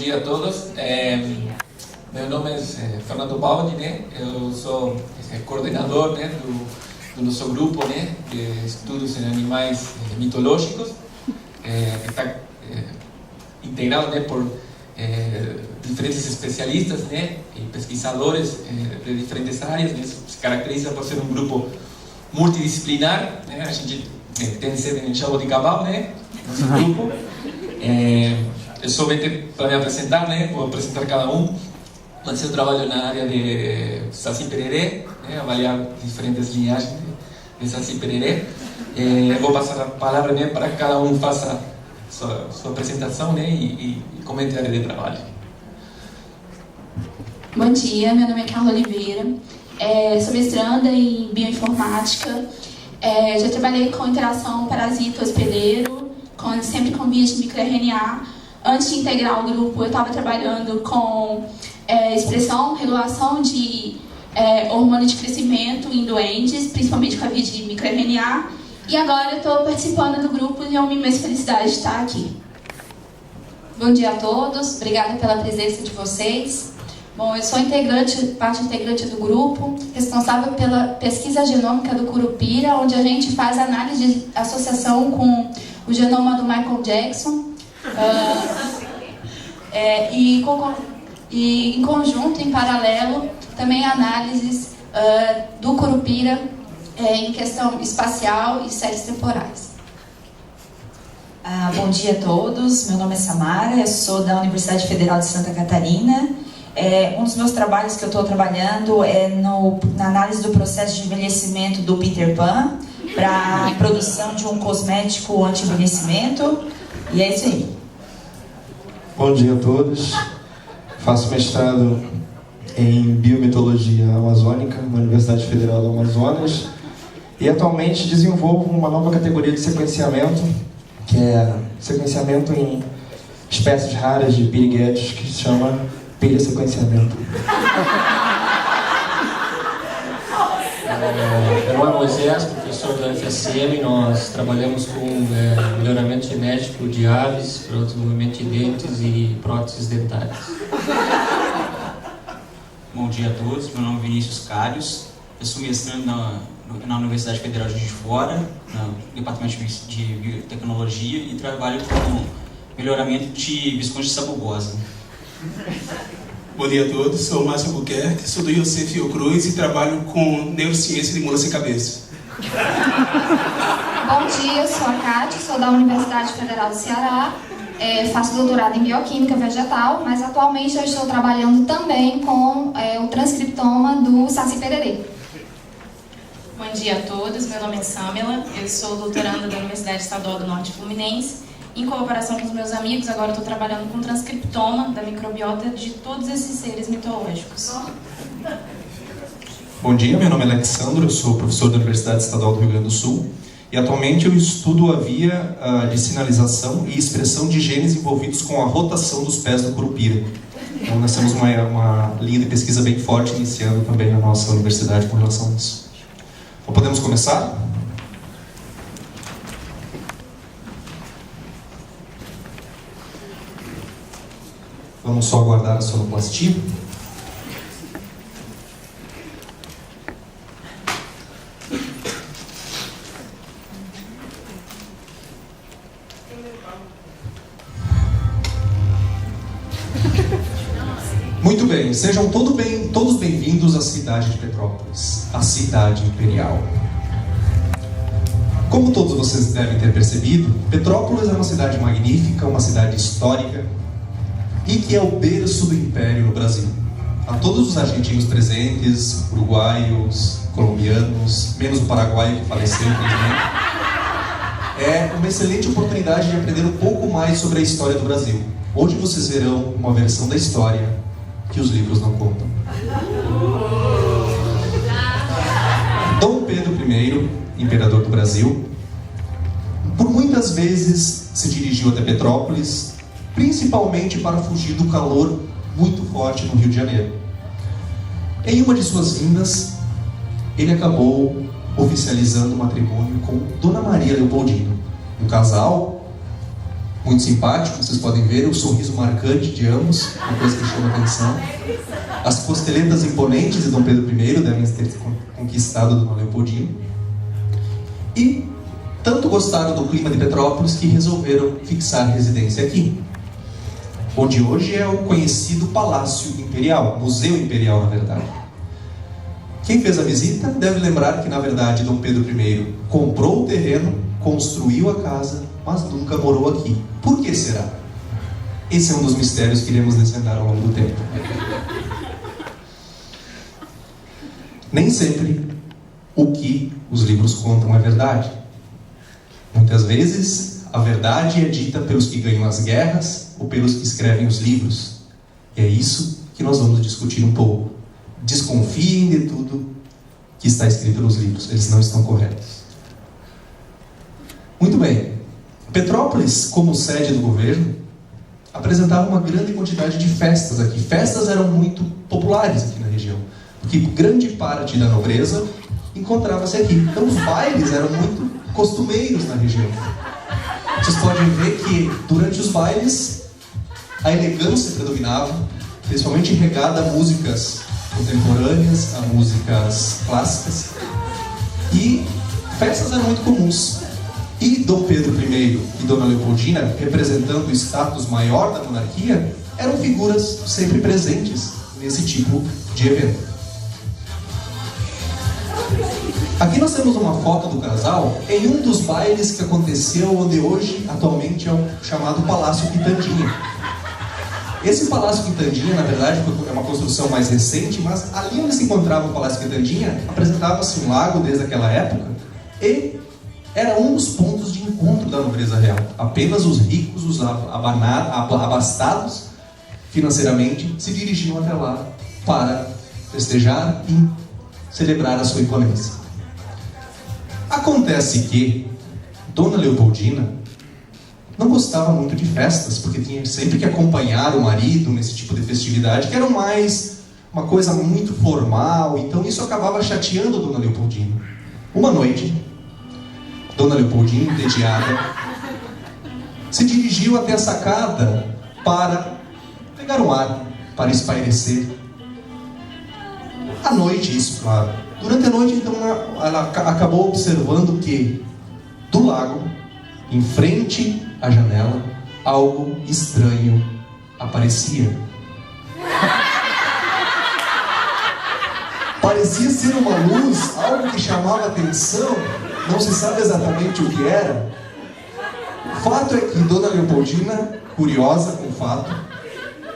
dia a todos. Meu nome é Fernando Baldi, né? Eu sou coordenador, né, do nosso grupo, né, de estudos em animais mitológicos. Está integrado, né, por diferentes especialistas, né, e pesquisadores de diferentes áreas, né? Se caracteriza por ser um grupo multidisciplinar, né? A gente tem sede em Jaboticabal, né, nosso grupo. Eu somente para me apresentar, né, vou apresentar cada um. Mas eu trabalho na área de Saci Pererê, né, avaliar diferentes linhagens de Saci Pererê. Vou passar a palavra, né, para que cada um faça sua apresentação, né, e comente a área de trabalho. Bom dia, meu nome é Carla Oliveira, sou mestranda em bioinformática, já trabalhei com interação parasita-hospedeiro, sempre com vias de microRNA. Antes de integrar o grupo, eu estava trabalhando com expressão, regulação de hormônio de crescimento em doentes, principalmente com a via de microRNA. E agora eu estou participando do grupo e é uma imensa felicidade de estar aqui. Bom dia a todos, obrigada pela presença de vocês. Bom, eu sou parte integrante do grupo, responsável pela pesquisa genômica do Curupira, onde a gente faz análise de associação com o genoma do Michael Jackson. E em conjunto, em paralelo, também análises do Curupira em questão espacial e séries temporais. Bom dia a todos, meu nome é Samara, eu sou da Universidade Federal de Santa Catarina. Um dos meus trabalhos que eu estou trabalhando é na análise do processo de envelhecimento do Peter Pan para a produção de um cosmético anti-envelhecimento. E é isso aí. Bom dia a todos. Faço mestrado em Biometodologia Amazônica na Universidade Federal do Amazonas e atualmente desenvolvo uma nova categoria de sequenciamento, que é sequenciamento em espécies raras de piriguetos, que se chama pilha-sequenciamento. Meu nome é Moisés, professor da UFSM. Nós trabalhamos com melhoramento genético de aves para o desenvolvimento de dentes e próteses dentárias. Bom dia a todos, meu nome é Vinícius Calhos, eu sou mestrando na Universidade Federal de Juiz de Fora, no Departamento de Biotecnologia, e trabalho com melhoramento de visconde sabugosa. Bom dia a todos, sou o Márcio Albuquerque, sou do IOC Fiocruz e trabalho com neurociência de mula sem cabeça. Bom dia, eu sou a Cátia, sou da Universidade Federal do Ceará, faço doutorado em bioquímica vegetal, mas atualmente eu estou trabalhando também com o transcriptoma do Saci Pererê. Bom dia a todos, meu nome é Samela, eu sou doutoranda da Universidade Estadual do Norte Fluminense. Em cooperação com os meus amigos, agora estou trabalhando com transcriptoma da microbiota de todos esses seres mitológicos. Bom dia, meu nome é Alexandro, eu sou professor da Universidade Estadual do Rio Grande do Sul e atualmente eu estudo a via de sinalização e expressão de genes envolvidos com a rotação dos pés do Curupira. Então nós temos uma linha de pesquisa bem forte iniciando também na nossa universidade com relação a isso. Então podemos começar? Vamos só aguardar a sonoplastia. Muito bem, sejam todos bem-vindos à cidade de Petrópolis, a cidade imperial. Como todos vocês devem ter percebido, Petrópolis é uma cidade magnífica, uma cidade histórica, e que é o berço do Império no Brasil. A todos os argentinos presentes, uruguaios, colombianos, menos o paraguaio que faleceu, infelizmente, é uma excelente oportunidade de aprender um pouco mais sobre a história do Brasil. Hoje vocês verão uma versão da história que os livros não contam. Dom Pedro I, imperador do Brasil, por muitas vezes se dirigiu até Petrópolis, principalmente para fugir do calor muito forte no Rio de Janeiro. Em uma de suas vindas, ele acabou oficializando o matrimônio com Dona Maria Leopoldina, um casal muito simpático, vocês podem ver o sorriso marcante de ambos, uma coisa que chama atenção. As costeletas imponentes de Dom Pedro I devem ter conquistado Dona Leopoldina. E tanto gostaram do clima de Petrópolis que resolveram fixar residência aqui, onde hoje é o conhecido Palácio Imperial, Museu Imperial, na verdade. Quem fez a visita deve lembrar que, na verdade, Dom Pedro I comprou o terreno, construiu a casa, mas nunca morou aqui. Por que será? Esse é um dos mistérios que iremos desvendar ao longo do tempo. Nem sempre o que os livros contam é verdade. Muitas vezes, a verdade é dita pelos que ganham as guerras ou pelos que escrevem os livros. E é isso que nós vamos discutir um pouco. Desconfiem de tudo que está escrito nos livros, eles não estão corretos. Muito bem. Petrópolis, como sede do governo, apresentava uma grande quantidade de festas aqui. Festas eram muito populares aqui na região, porque grande parte da nobreza encontrava-se aqui. Então os bailes eram muito costumeiros na região. Vocês podem ver que durante os bailes a elegância predominava, principalmente regada a músicas contemporâneas, a músicas clássicas, e festas eram muito comuns. E Dom Pedro I e Dona Leopoldina, representando o status maior da monarquia, eram figuras sempre presentes nesse tipo de evento. Aqui nós temos uma foto do casal em um dos bailes que aconteceu onde hoje, atualmente, é o chamado Palácio Quitandinha. Esse Palácio Quitandinha, na verdade, é uma construção mais recente, mas ali onde se encontrava o Palácio Quitandinha, apresentava-se um lago desde aquela época e era um dos pontos de encontro da nobreza real. Apenas os ricos, os abastados financeiramente, se dirigiam até lá para festejar e celebrar a sua imponência. Acontece que Dona Leopoldina não gostava muito de festas, porque tinha sempre que acompanhar o marido nesse tipo de festividade, que era mais uma coisa muito formal, então isso acabava chateando Dona Leopoldina. Uma noite, Dona Leopoldina, entediada, se dirigiu até a sacada para pegar um ar, para espairecer. À noite, isso, claro. Durante a noite, então, ela acabou observando que, do lago, em frente à janela, algo estranho aparecia. Parecia ser uma luz, algo que chamava atenção, não se sabe exatamente o que era. O fato é que Dona Leopoldina, curiosa com o fato,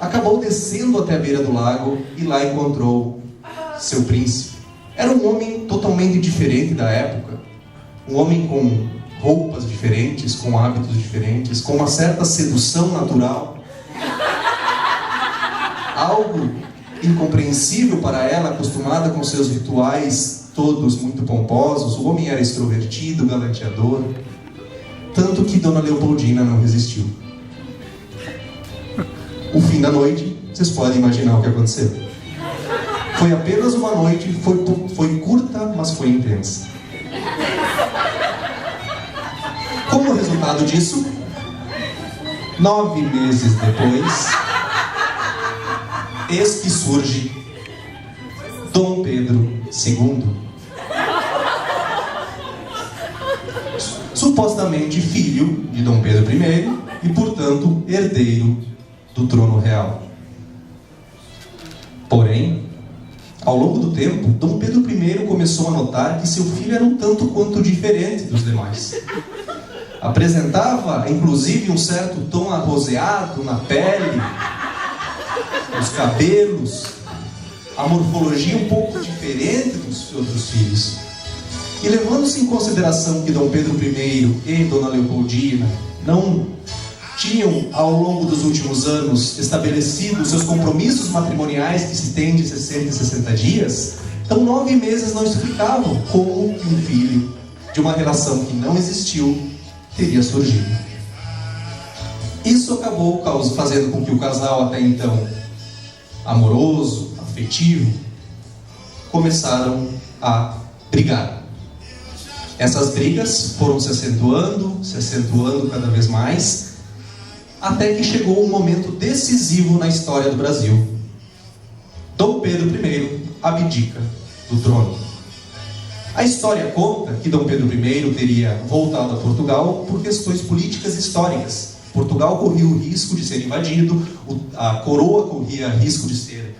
acabou descendo até a beira do lago e lá encontrou seu príncipe. Era um homem totalmente diferente da época, um homem com roupas diferentes, com hábitos diferentes, com uma certa sedução natural. Algo incompreensível para ela, acostumada com seus rituais todos muito pomposos. O homem era extrovertido, galanteador, tanto que Dona Leopoldina não resistiu. O fim da noite, vocês podem imaginar o que aconteceu. Foi apenas uma noite, foi curta, mas foi intensa. Como resultado disso, 9 meses depois, eis que surge Dom Pedro II. Supostamente filho de Dom Pedro I e, portanto, herdeiro do trono real. Porém, ao longo do tempo, Dom Pedro I começou a notar que seu filho era um tanto quanto diferente dos demais. Apresentava, inclusive, um certo tom arroseado na pele, nos cabelos, a morfologia um pouco diferente dos outros filhos. E levando-se em consideração que Dom Pedro I e Dona Leopoldina não tinham, ao longo dos últimos anos, estabelecido seus compromissos matrimoniais que se tem de 60 e 60 dias, então 9 meses não explicavam como que um filho de uma relação que não existiu teria surgido. Isso acabou fazendo com que o casal, até então amoroso, afetivo, começaram a brigar. Essas brigas foram se acentuando cada vez mais, até que chegou um momento decisivo na história do Brasil. Dom Pedro I abdica do trono. A história conta que Dom Pedro I teria voltado a Portugal por questões políticas históricas. Portugal corria o risco de ser invadido, a coroa corria risco de ser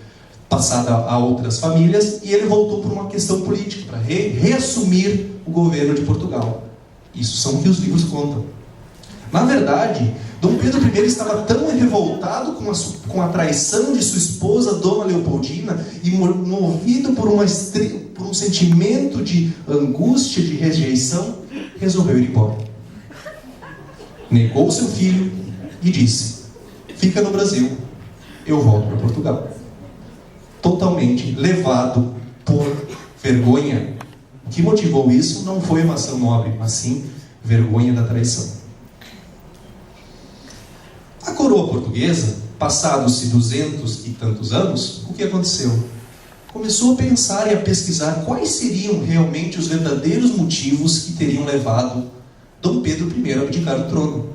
passada a outras famílias, e ele voltou por uma questão política, para reassumir o governo de Portugal. Isso são o que os livros contam. Na verdade, Dom Pedro I estava tão revoltado com a traição de sua esposa, Dona Leopoldina, e movido por um sentimento de angústia, de rejeição, resolveu ir embora. Negou seu filho e disse: fica no Brasil, eu volto para Portugal. Totalmente levado por vergonha. O que motivou isso não foi uma ação nobre, mas sim vergonha da traição. A coroa portuguesa, passados-se 200 e tantos anos, o que aconteceu? Começou a pensar e a pesquisar quais seriam realmente os verdadeiros motivos que teriam levado Dom Pedro I a abdicar do trono.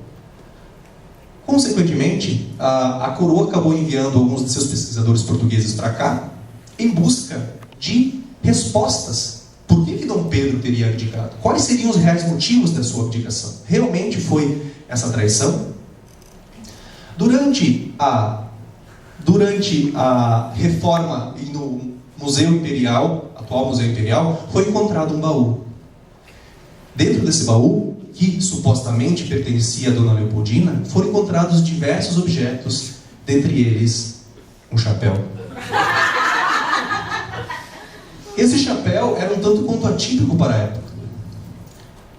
Consequentemente, a coroa acabou enviando alguns de seus pesquisadores portugueses para cá, em busca de respostas. Por que Dom Pedro teria abdicado? Quais seriam os reais motivos da sua abdicação? Realmente foi essa traição? Durante a reforma no Museu Imperial, atual Museu Imperial, foi encontrado um baú. Dentro desse baú, que supostamente pertencia a Dona Leopoldina, foram encontrados diversos objetos, dentre eles um chapéu. Esse chapéu era um tanto quanto atípico para a época.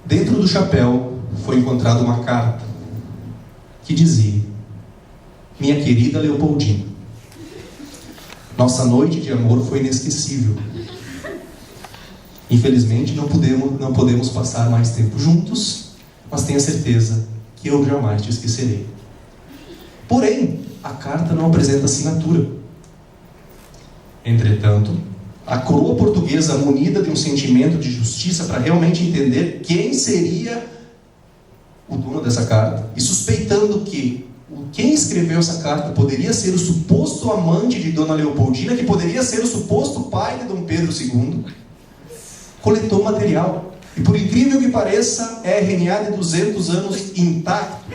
Dentro do chapéu foi encontrada uma carta que dizia: minha querida Leopoldina, nossa noite de amor foi inesquecível. Infelizmente não podemos passar mais tempo juntos, mas tenha certeza que eu jamais te esquecerei. Porém, a carta não apresenta assinatura. Entretanto, a coroa portuguesa, munida de um sentimento de justiça para realmente entender quem seria o dono dessa carta, e suspeitando que quem escreveu essa carta poderia ser o suposto amante de Dona Leopoldina, que poderia ser o suposto pai de Dom Pedro II, coletou material. E por incrível que pareça, é RNA de 200 anos intacto.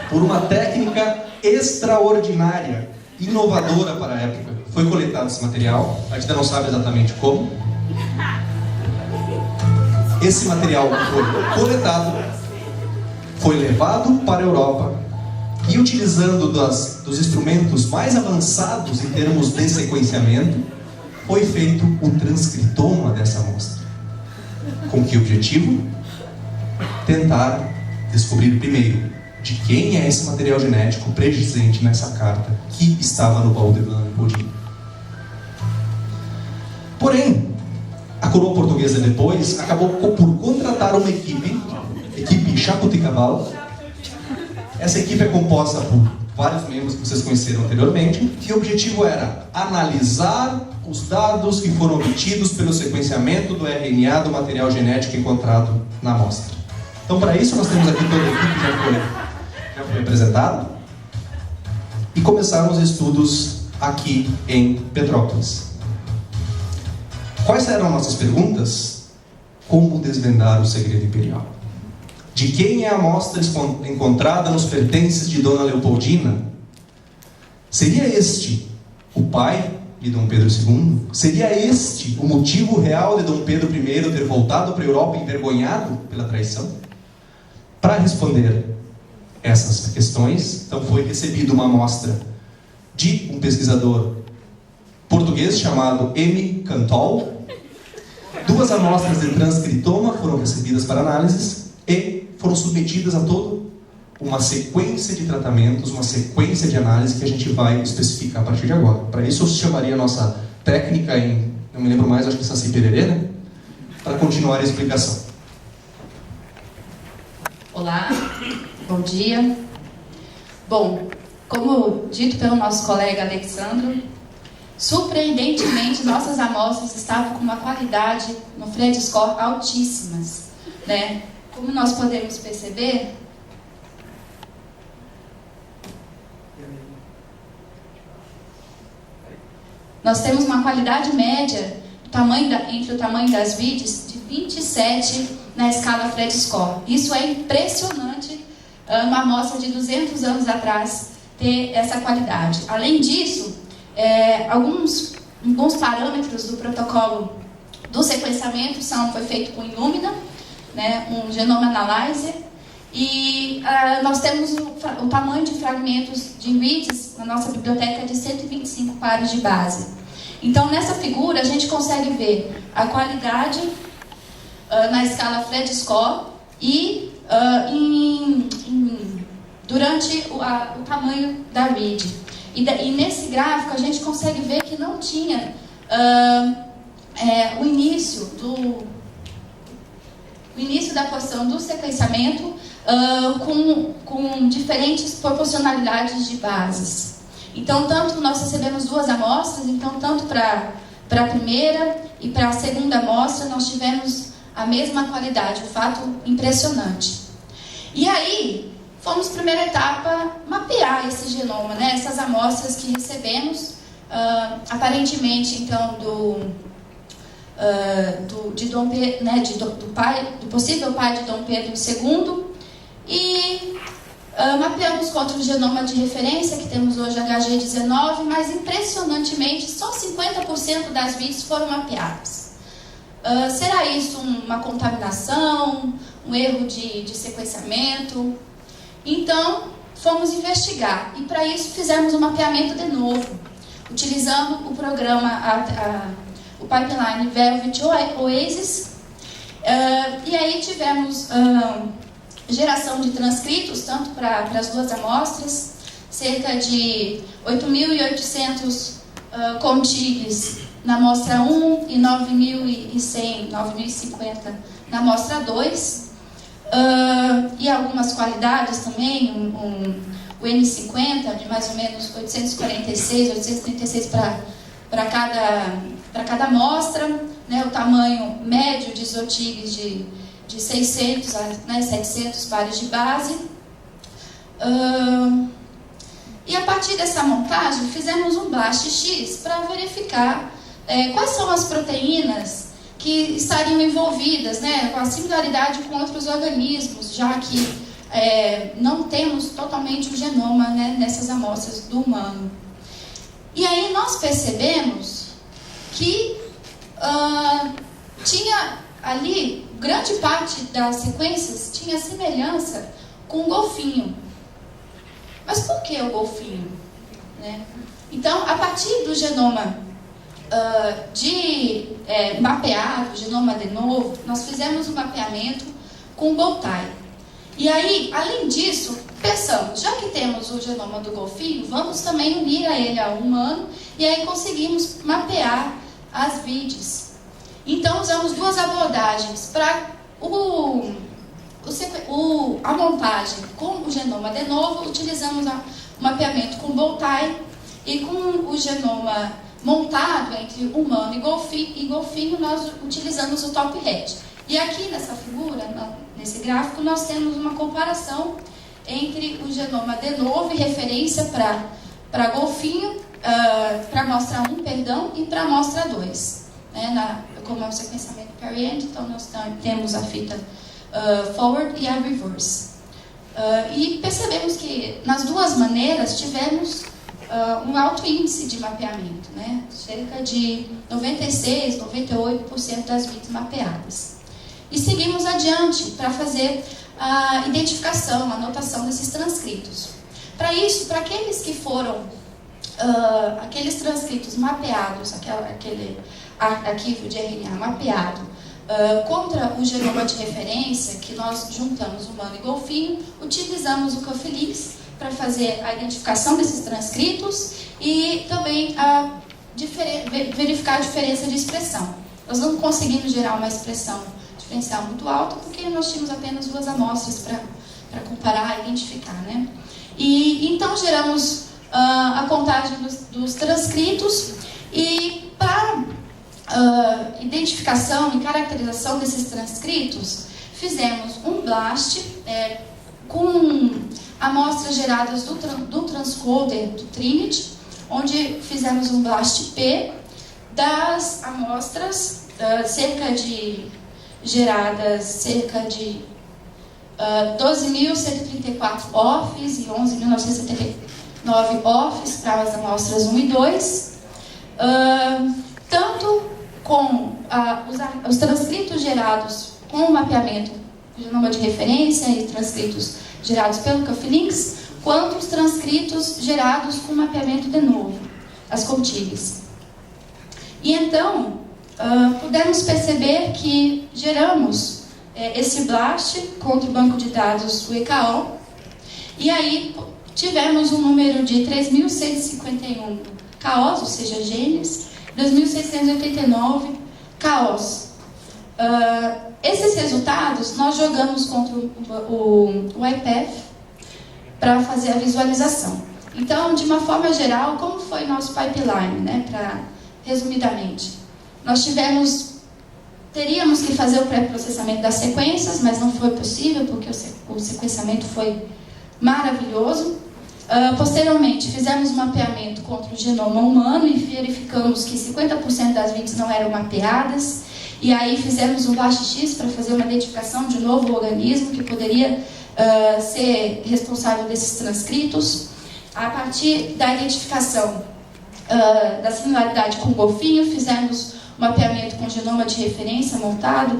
Por uma técnica extraordinária, inovadora para a época, foi coletado esse material. A gente ainda não sabe exatamente como. Esse material foi coletado, foi levado para a Europa e, utilizando dos instrumentos mais avançados em termos de sequenciamento, foi feito o transcriptoma dessa amostra. Com que objetivo? Tentar descobrir primeiro de quem é esse material genético presente nessa carta que estava no baú de Dona Leopoldina. Porém, a coroa portuguesa depois acabou por contratar uma equipe Jabuticabal. Essa equipe é composta por vários membros que vocês conheceram anteriormente, e o objetivo era analisar os dados que foram obtidos pelo sequenciamento do RNA do material genético encontrado na amostra. Então, para isso, nós temos aqui toda a equipe que já foi apresentada, e começaram os estudos aqui em Petrópolis. Quais eram nossas perguntas? Como desvendar o segredo imperial? De quem é a amostra encontrada nos pertences de Dona Leopoldina? Seria este o pai de Dom Pedro II? Seria este o motivo real de Dom Pedro I ter voltado para a Europa envergonhado pela traição? Para responder essas questões, então foi recebida uma amostra de um pesquisador português chamado M. Cantol. 2 amostras de transcriptoma foram recebidas para análises e foram submetidas a toda uma sequência de tratamentos, uma sequência de análise que a gente vai especificar a partir de agora. Para isso, eu chamaria a nossa técnica não me lembro mais, acho que é Saci Pererê, né? Para continuar a explicação. Olá, bom dia. Bom, como dito pelo nosso colega Alexandro, surpreendentemente nossas amostras estavam com uma qualidade no Fred Score altíssimas, né? Como nós podemos perceber, nós temos uma qualidade média entre o tamanho das vides de 27 na escala Phred Score. Isso é impressionante, uma amostra de 200 anos atrás ter essa qualidade. Além disso, alguns parâmetros do protocolo do sequenciamento foi feito com Illumina, né, um Genome Analyzer, e nós temos o tamanho de fragmentos de reads na nossa biblioteca de 125 pares de base. Então, nessa figura, a gente consegue ver a qualidade na escala Phred Score e durante o tamanho da read. E nesse gráfico, a gente consegue ver que não tinha o início da porção do sequenciamento com diferentes proporcionalidades de bases. Então, nós recebemos 2 amostras, então tanto para a primeira e para a segunda amostra nós tivemos a mesma qualidade, um fato impressionante. E aí, fomos, primeira etapa, mapear esse genoma, né? Essas amostras que recebemos, aparentemente, então, do possível pai de Dom Pedro II, e mapeamos contra o genoma de referência, que temos hoje HG19, mas impressionantemente só 50% das vides foram mapeadas. Será isso uma contaminação, um erro de sequenciamento? Então, fomos investigar e para isso fizemos um mapeamento de novo, utilizando o programa, o pipeline Velvet Oasis, e aí tivemos geração de transcritos, tanto para as 2 amostras, cerca de 8.800 contigs na amostra 1 e 9.100, 9.050 na amostra 2, e algumas qualidades também, o N50 de mais ou menos 836 para cada amostra, né, o tamanho médio de isotigs de 600 a 700 pares de base. E a partir dessa montagem, fizemos um BLAST X para verificar quais são as proteínas que estariam envolvidas, né, com a similaridade com outros organismos, já que não temos totalmente o genoma, né, nessas amostras do humano. E aí nós percebemos que tinha ali, grande parte das sequências tinha semelhança com o golfinho. Mas por que o golfinho? Né? Então, a partir do genoma mapeado, genoma de novo, nós fizemos um mapeamento com o Bowtie. E aí, além disso, pensamos, já que temos o genoma do golfinho, vamos também unir a ele ao humano, e aí conseguimos mapear as vides. Então, usamos 2 abordagens para a montagem com o genoma de novo, utilizamos o mapeamento com Bowtie, e com o genoma montado entre humano e golfinho, nós utilizamos o Top Hat. E aqui nessa figura, nesse gráfico, nós temos uma comparação entre o genoma de novo e referência para golfinho, para a amostra 1, perdão, e para a amostra 2. Né, como é o sequenciamento Peri-End, então nós temos a fita forward e a reverse. E percebemos que nas 2 maneiras tivemos um alto índice de mapeamento, né? Cerca de 96, 98% das vides mapeadas. E seguimos adiante para fazer a identificação, a anotação desses transcritos. Para isso, para aqueles que foram, aqueles transcritos mapeados, aquele arquivo de RNA mapeado, contra o genoma de referência, que nós juntamos humano e golfinho, utilizamos o Cufflinks para fazer a identificação desses transcritos e também verificar a diferença de expressão. Nós não conseguimos gerar uma expressão diferencial muito alta porque nós tínhamos apenas 2 amostras para comparar e identificar, né? E então geramos a contagem dos transcritos e para identificação e caracterização desses transcritos, fizemos um BLAST com amostras geradas do transcoder do Trinity, onde fizemos um blast P das amostras, geradas cerca de 12.134 OFFs e 11.979 OFFs para as amostras 1 e 2, tanto com os transcritos gerados com o mapeamento de genoma de referência e transcritos gerados pelo Cufflinks, quanto os transcritos gerados com mapeamento de novo, as CONTIGs. E então, pudemos perceber que geramos esse blast contra o banco de dados do ECAO, e aí tivemos um número de 3.151 KOs, ou seja, genes, 2.689 KOs. Esses resultados nós jogamos contra o IPF para fazer a visualização. Então, de uma forma geral, como foi nosso pipeline, né? Resumidamente, nós teríamos que fazer o pré-processamento das sequências, mas não foi possível porque o sequenciamento foi maravilhoso. Posteriormente, fizemos um mapeamento contra o genoma humano e verificamos que 50% das VITs não eram mapeadas. E aí fizemos um BLAST-X para fazer uma identificação de novo organismo que poderia ser responsável desses transcritos. A partir da identificação da similaridade com o golfinho, fizemos um mapeamento com genoma de referência montado,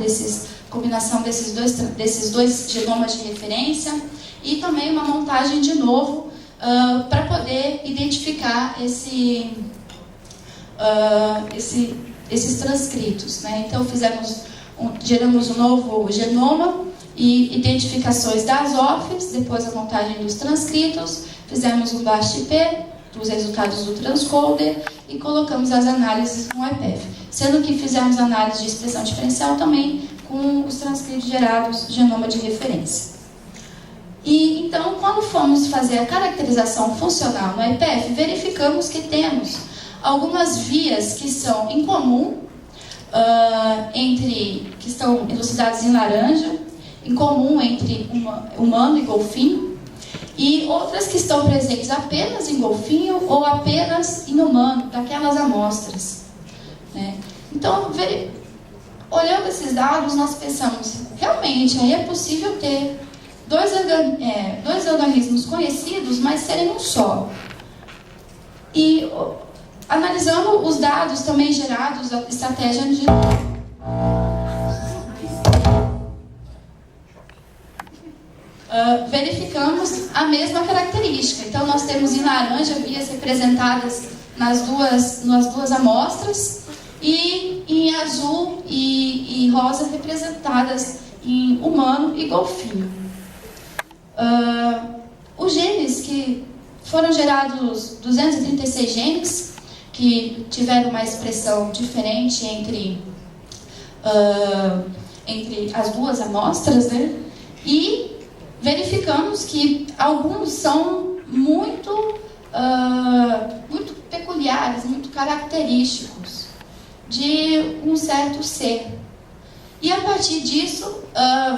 combinação desses dois genomas de referência, e também uma montagem de novo para poder identificar esses transcritos, né? Então geramos um novo genoma e identificações das OFFs, depois a montagem dos transcritos, fizemos um BLAST-P dos resultados do transcoder e colocamos as análises no IPF, sendo que fizemos análise de expressão diferencial também com os transcritos gerados genoma de referência. E então, quando fomos fazer a caracterização funcional no IPF, verificamos que temos algumas vias que são em comum, que estão elucidadas em laranja, em comum entre humano e golfinho, e outras que estão presentes apenas em golfinho ou apenas em humano, daquelas amostras, né? Então, olhando esses dados, nós pensamos, realmente, aí é possível ter dois organismos conhecidos, mas serem um só. E analisando os dados também gerados da estratégia de verificamos a mesma característica. Então, nós temos em laranja vias representadas nas duas amostras e em azul e rosa representadas em humano e golfinho. Os genes que foram gerados 236 genes que tiveram uma expressão diferente entre as duas amostras, né? E verificamos que alguns são muito peculiares, muito característicos de um certo ser. E a partir disso,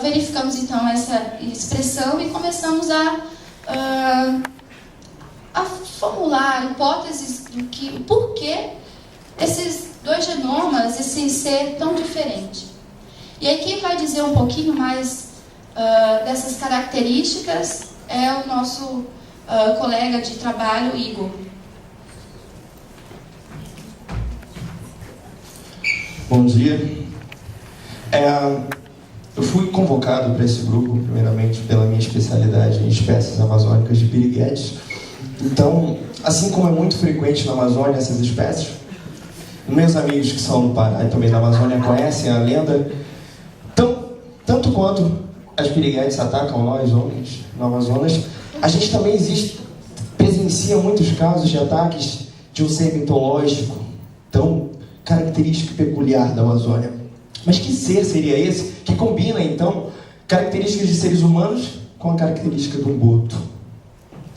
verificamos então essa expressão e começamos a formular hipóteses do porquê esses dois genomas, esse ser tão diferente. E aí quem vai dizer um pouquinho mais dessas características é o nosso colega de trabalho, Igor. Bom dia. Eu fui convocado para esse grupo, primeiramente, pela minha especialidade em espécies amazônicas de piriguetes. Então, assim como é muito frequente na Amazônia essas espécies, meus amigos que são do Pará e também da Amazônia conhecem a lenda, tanto quanto as piriguetes atacam nós, homens, no Amazonas, a gente também presencia muitos casos de ataques de um ser mitológico tão característico e peculiar da Amazônia. Mas que ser seria esse que combina, então, características de seres humanos com a característica do boto?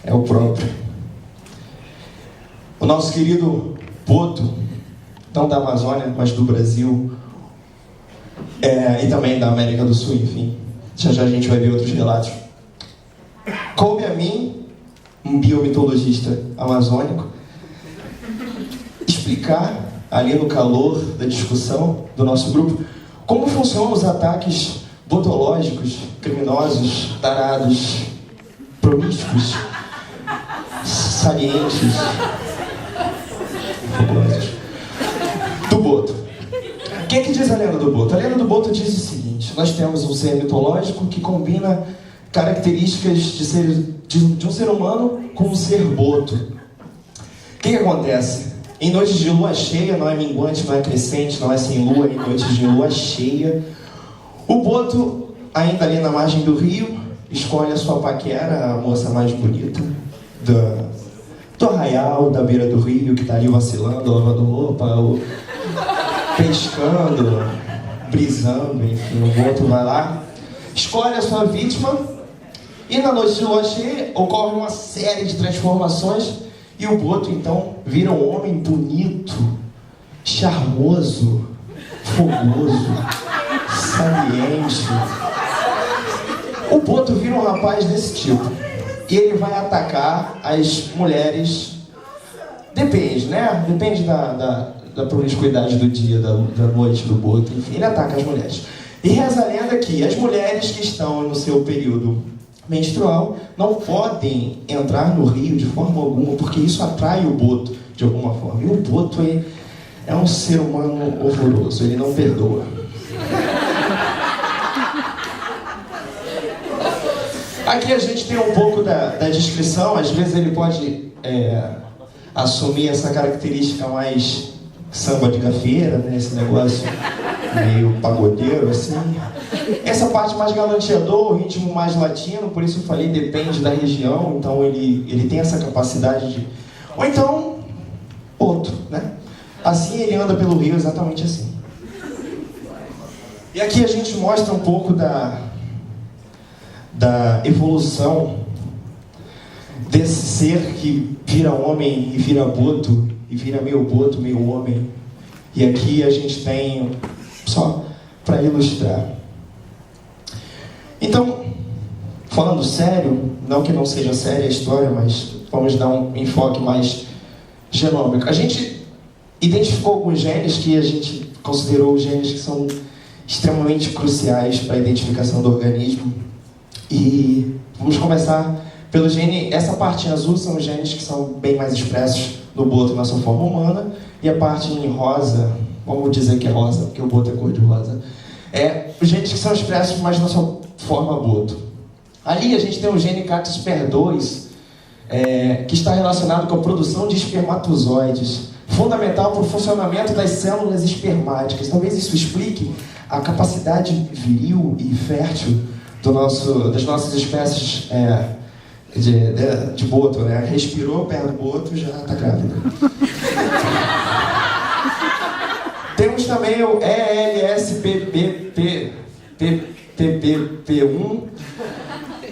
É o próprio. O nosso querido boto, não da Amazônia, mas do Brasil, e também da América do Sul, enfim. Já a gente vai ver outros relatos. Coube a mim, um biomitologista amazônico, explicar, ali no calor da discussão do nosso grupo, como funcionam os ataques botológicos, criminosos, tarados, promíscuos, salientes, do Boto. O que diz a lenda do Boto? A lenda do Boto diz o seguinte: nós temos um ser mitológico que combina características de um ser humano com um ser boto. O que acontece? Em noites de lua cheia, não é minguante, não é crescente, não é sem lua, em noites de lua cheia, o boto, ainda ali na margem do rio, escolhe a sua paquera, a moça mais bonita do arraial, da beira do rio, que está ali vacilando, lavando roupa, ou pescando, brisando, enfim, o boto vai lá, escolhe a sua vítima, e na noite de lua cheia ocorre uma série de transformações, e o boto então vira um homem bonito, charmoso, fogoso, saliente. O boto vira um rapaz desse tipo, e ele vai atacar as mulheres. Depende, né? Depende da promiscuidade do dia, da noite do boto, enfim, ele ataca as mulheres. E reza a lenda que as mulheres que estão no seu período menstrual não podem entrar no rio de forma alguma, porque isso atrai o boto de alguma forma. E o boto é um ser humano horroroso, ele não perdoa. Aqui a gente tem um pouco da descrição, às vezes ele pode assumir essa característica mais samba de gafieira, né? Esse negócio meio pagodeiro, assim. Essa parte mais galanteador, o ritmo mais latino, por isso eu falei, depende da região, então ele tem essa capacidade de... Ou então, outro, né? Assim ele anda pelo rio, exatamente assim. E aqui a gente mostra um pouco da evolução desse ser que vira homem e vira boto, e vira meio boto, meio homem. E aqui a gente tem, só para ilustrar. Então, falando sério, não que não seja séria a história, mas vamos dar um enfoque mais genômico. A gente identificou alguns genes que a gente considerou genes que são extremamente cruciais para a identificação do organismo. E vamos começar pelo gene, essa parte em azul são os genes que são bem mais expressos no boto na sua forma humana, e a parte em rosa, vamos dizer que é rosa, porque o boto é cor de rosa, os genes que são expressos mais na sua forma boto. Ali a gente tem o gene CAT-SPER2, que está relacionado com a produção de espermatozoides, fundamental para o funcionamento das células espermáticas. Talvez isso explique a capacidade viril e fértil das nossas espécies de boto, né? Respirou perto do boto, já está grávida. Temos também o ELSPP1,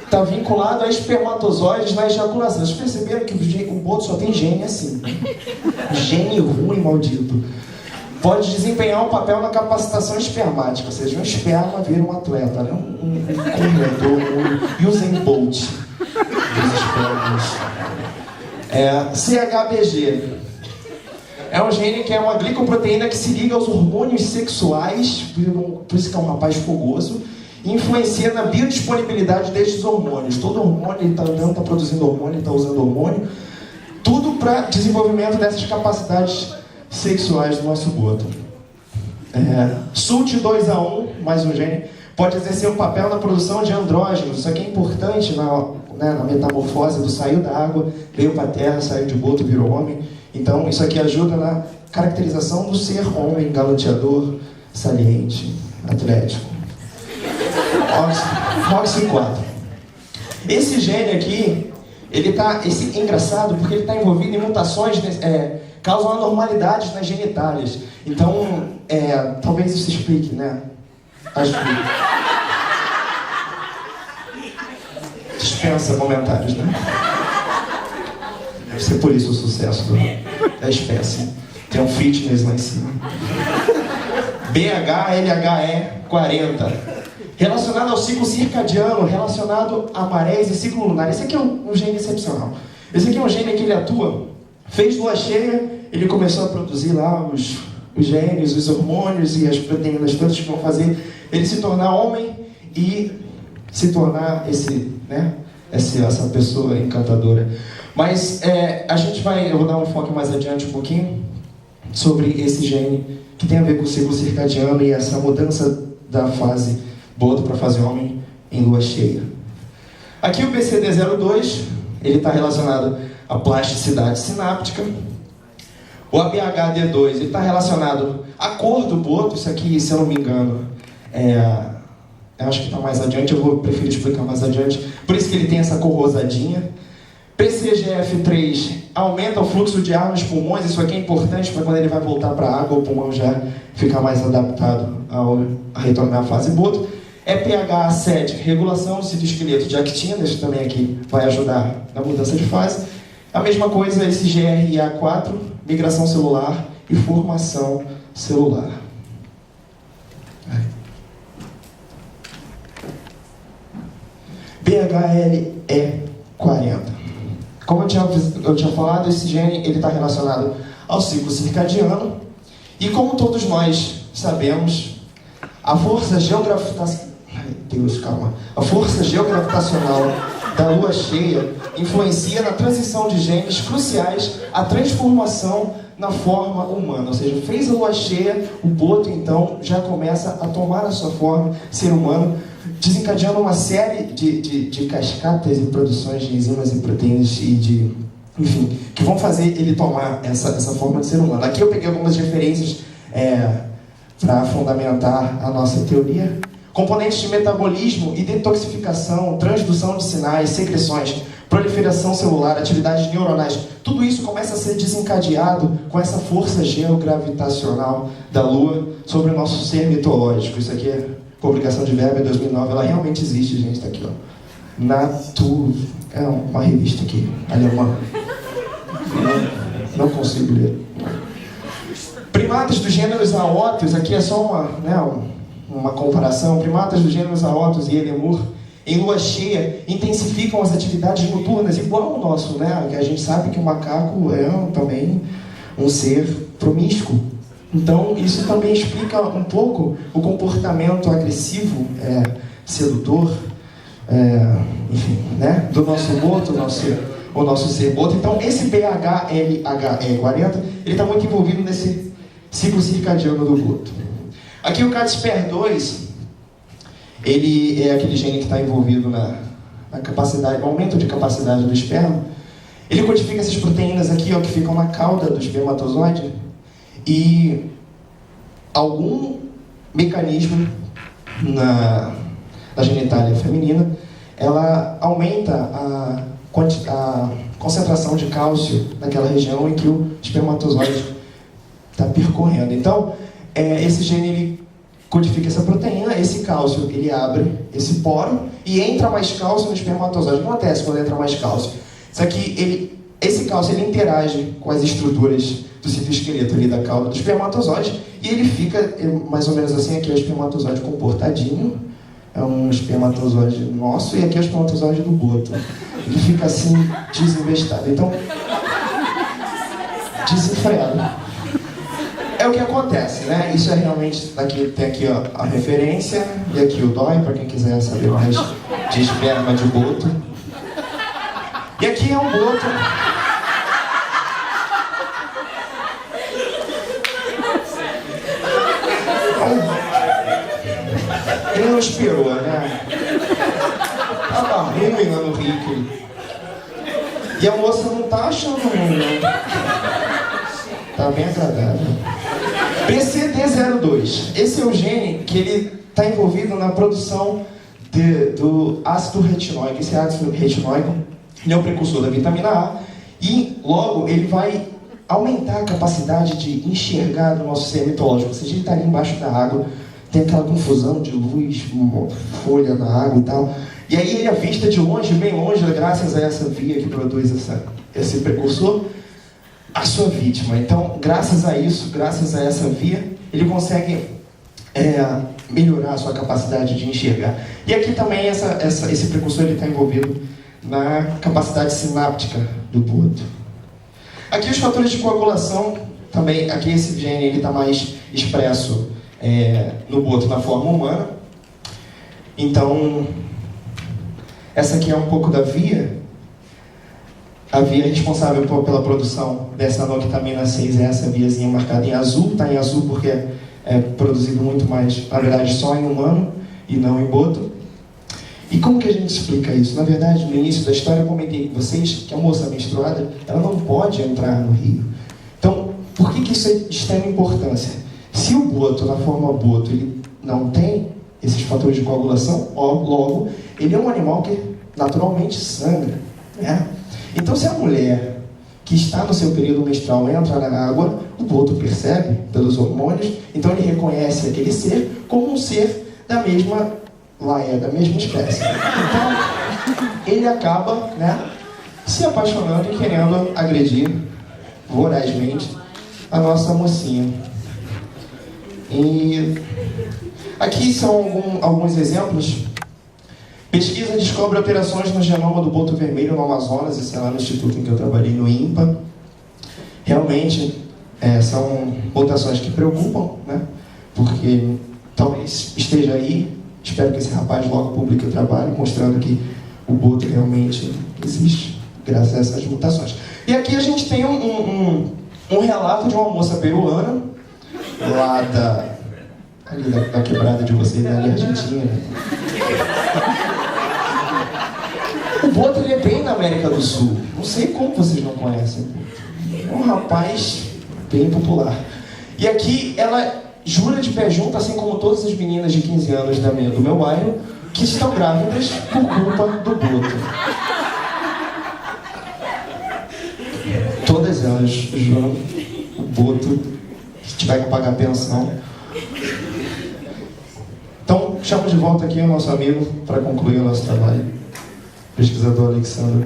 está vinculado a espermatozoides na ejaculação. Vocês perceberam que o boto só tem gene assim? Gene ruim, maldito. Pode desempenhar um papel na capacitação espermática, ou seja, um esperma vira um atleta, né? Um corredor, um Usain Bolt dos espermas. CHBG é um gene que é uma glicoproteína que se liga aos hormônios sexuais, por isso que é um rapaz fogoso, e influencia na biodisponibilidade destes hormônios. Todo hormônio, ele está produzindo hormônio, ele está usando hormônio, tudo para desenvolvimento dessas capacidades sexuais do nosso boto. SULT2A1, mais um gene, pode exercer um papel na produção de andrógenos. Isso aqui é importante na metamorfose do saiu da água, veio para a terra, saiu de boto, virou homem. Então isso aqui ajuda na caracterização do ser homem, galanteador, saliente, atlético. OXY4. Esse gene aqui, esse é engraçado porque ele está envolvido em mutações, causam anormalidades nas genitálias. Então, talvez isso explique, né? Acho que... dispensa comentários, né? Deve ser por isso o sucesso da espécie. Tem um fitness lá em cima. BHLHE40. Relacionado ao ciclo circadiano, relacionado a marés e ciclo lunar. Esse aqui é um gene excepcional. Esse aqui é um gene que ele atua, fez lua cheia, ele começou a produzir lá os genes, os hormônios e as proteínas todas que vão fazer ele se tornar homem e se tornar essa pessoa encantadora. Mas eu vou dar um enfoque mais adiante um pouquinho sobre esse gene que tem a ver com o ciclo circadiano e essa mudança da fase boto para a fase homem em lua cheia. Aqui o BCD02, ele está relacionado à plasticidade sináptica. O ABHD2, ele está relacionado à cor do boto. Isso aqui, se eu não me engano, eu acho que está mais adiante, eu vou preferir explicar mais adiante. Por isso que ele tem essa cor rosadinha. PCGF3 aumenta o fluxo de ar nos pulmões. Isso aqui é importante para quando ele vai voltar para a água, o pulmão já ficar mais adaptado a retornar à fase boto. EPH7, regulação do citoesqueleto de actina. Isso também aqui vai ajudar na mudança de fase. A mesma coisa, esse GRA4, migração celular e formação celular. BHLE40. Como eu tinha falado, esse gene está relacionado ao ciclo circadiano. E como todos nós sabemos, a força geogravitacional da lua cheia influencia na transição de genes cruciais à transformação na forma humana. Ou seja, fez a lua cheia, o boto então já começa a tomar a sua forma ser humano, desencadeando uma série de cascatas e produções de enzimas e proteínas enfim, que vão fazer ele tomar essa forma de ser humano. Aqui eu peguei algumas referências para fundamentar a nossa teoria. Componentes de metabolismo e detoxificação, transdução de sinais, secreções, proliferação celular, atividades neuronais, tudo isso começa a ser desencadeado com essa força geogravitacional da Lua sobre o nosso ser mitológico. Isso aqui é publicação de Weber, 2009, ela realmente existe, gente, está aqui, ó. Natur... é uma revista aqui, alemã. Não consigo ler. Primatas dos gêneros Aotus, aqui é só uma comparação. Primatas dos gêneros Aotus e Lemur, em lua cheia, intensificam as atividades noturnas, igual ao nosso, né? Que a gente sabe que o macaco é também um ser promíscuo. Então, isso também explica um pouco o comportamento agressivo, sedutor, enfim, né? Do nosso boto, o nosso ser boto. Então, esse BHLHE40, ele está muito envolvido nesse ciclo circadiano do boto. Aqui o CADSPER2, ele é aquele gene que está envolvido na capacidade, no aumento de capacidade do esperma. Ele codifica essas proteínas aqui, ó, que ficam na cauda do espermatozoide, e algum mecanismo na genitália feminina, ela aumenta a concentração de cálcio naquela região em que o espermatozoide está percorrendo. Então, esse gene ele codifica essa proteína, esse cálcio ele abre esse poro e entra mais cálcio no espermatozoide. O que acontece quando entra mais cálcio? Isso aqui, esse cálcio ele interage com as estruturas do citoesqueleto ali da cauda do espermatozoide e ele fica mais ou menos assim. Aqui é o espermatozoide comportadinho, é um espermatozoide nosso, e aqui é o espermatozoide do boto. Ele fica assim, desinvestado. Então, desenfreado. É o que acontece, né? Isso é realmente... tem aqui, ó, a referência, e aqui o DOI, para quem quiser saber mais de esperma de boto. E aqui é um boto... Ele não esperou, né? Tava ruim lá no Rio. E a moça não tá achando ruim, não. Tá bem agradável. BCD02. Esse é o gene que ele está envolvido na produção do ácido retinóico. Esse ácido retinóico ele é o precursor da vitamina A e logo ele vai aumentar a capacidade de enxergar do nosso ser mitológico. Ou seja, ele está ali embaixo da água, tem aquela confusão de luz, folha na água e tal. E aí ele avista de longe, bem longe, graças a essa via que produz esse precursor, a sua vítima. Então, graças a isso, graças a essa via, ele consegue melhorar a sua capacidade de enxergar. E aqui também esse precursor está envolvido na capacidade sináptica do boto. Aqui os fatores de coagulação, também, aqui esse gene está mais expresso no boto na forma humana. Então, essa aqui é um pouco da via. A via responsável pela produção dessa anoquitamina 6 é essa viazinha marcada em azul. Está em azul porque é produzido muito mais, na verdade, só em humano e não em boto. E como que a gente explica isso? Na verdade, no início da história eu comentei com vocês que a moça menstruada, ela não pode entrar no rio. Então, por que isso é de extrema importância? Se o boto, na forma boto, ele não tem esses fatores de coagulação, logo, ele é um animal que naturalmente sangra, né? Então, se a mulher que está no seu período menstrual entra na água, o boto percebe pelos hormônios, então ele reconhece aquele ser como um ser da mesma laia, da mesma espécie. Então, ele acaba, né, se apaixonando e querendo agredir vorazmente a nossa mocinha. E aqui são alguns exemplos. Pesquisa descobre alterações no genoma do boto vermelho no Amazonas, isso é lá no instituto em que eu trabalhei, no INPA. Realmente, são mutações que preocupam, né? Porque talvez esteja aí, espero que esse rapaz logo publique o trabalho, mostrando que o boto realmente existe, graças a essas mutações. E aqui a gente tem um relato de uma moça peruana, lá da quebrada de vocês, da Argentina. O boto, ele é bem na América do Sul. Não sei como vocês não conhecem. É um rapaz bem popular. E aqui ela jura de pé junto, assim como todas as meninas de 15 anos do meu bairro, que estão grávidas por culpa do boto. Todas elas juram o boto, se tiver que pagar pensão. Então, chamo de volta aqui o nosso amigo para concluir o nosso trabalho. Pesquisador Alexandre.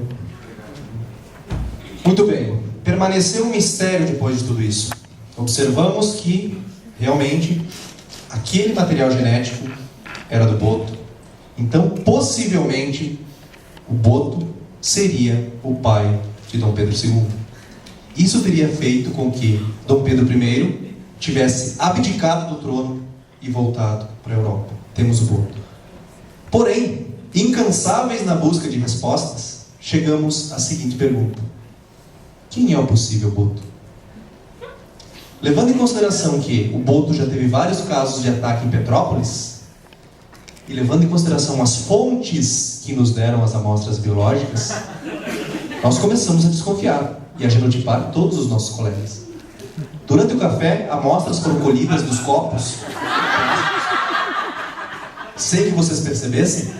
Muito bem. Permaneceu um mistério depois de tudo isso. Observamos que, realmente, aquele material genético era do boto. Então, possivelmente, o boto seria o pai de Dom Pedro II. Isso teria feito com que Dom Pedro I tivesse abdicado do trono e voltado para a Europa. Temos o boto. Porém, incansáveis na busca de respostas, chegamos à seguinte pergunta: quem é o possível boto? Levando em consideração que o boto já teve vários casos de ataque em Petrópolis, e levando em consideração as fontes que nos deram as amostras biológicas, nós começamos a desconfiar e a genotipar todos os nossos colegas. Durante o café, amostras foram colhidas dos copos, sem que vocês percebessem,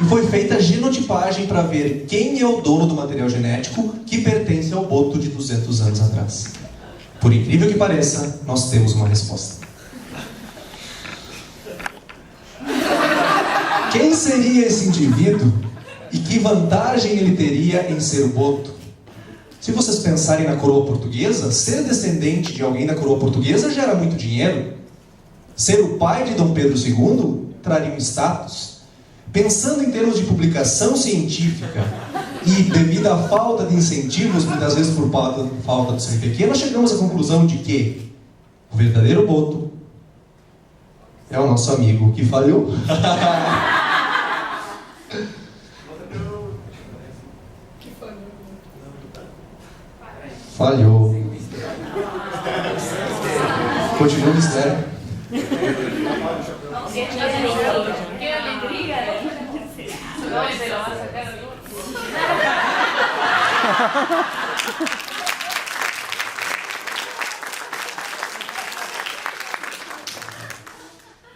e foi feita a genotipagem para ver quem é o dono do material genético que pertence ao boto de 200 anos atrás. Por incrível que pareça, nós temos uma resposta. Quem seria esse indivíduo e que vantagem ele teria em ser o boto? Se vocês pensarem na coroa portuguesa, ser descendente de alguém da coroa portuguesa gera muito dinheiro. Ser o pai de Dom Pedro II traria um status. Pensando em termos de publicação científica e devido à falta de incentivos, muitas vezes por falta de CNPq, nós chegamos à conclusão de que o verdadeiro boto é o nosso amigo que falhou. Falhou. Continua o mistério. Que alegria!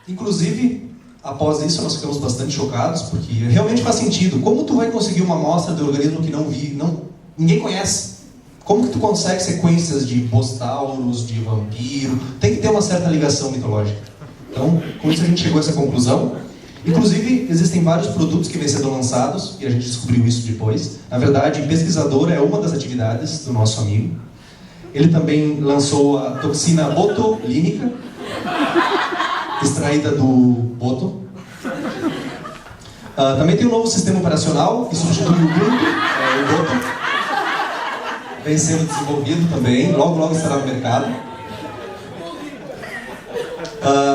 Inclusive, após isso, nós ficamos bastante chocados, porque realmente faz sentido. Como tu vai conseguir uma amostra de organismo que ninguém conhece? Como que tu consegue sequências de bostauros, de vampiro? Tem que ter uma certa ligação mitológica. Então, com isso a gente chegou a essa conclusão. Inclusive, existem vários produtos que vêm sendo lançados, e a gente descobriu isso depois. Na verdade, pesquisador é uma das atividades do nosso amigo. Ele também lançou a toxina botulínica, extraída do boto. Também tem um novo sistema operacional que substitui o boto. vem sendo desenvolvido também, logo estará no mercado.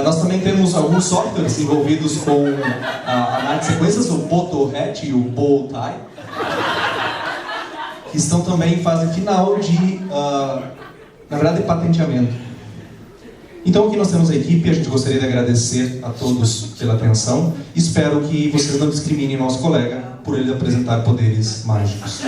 Nós também temos alguns softwares envolvidos com a análise de sequências, o PhotoHat e o PhoTie, que estão também em fase final de, na verdade, de patenteamento. Então aqui nós temos a equipe, a gente gostaria de agradecer a todos pela atenção. Espero que vocês não discriminem nosso colega por ele apresentar poderes mágicos.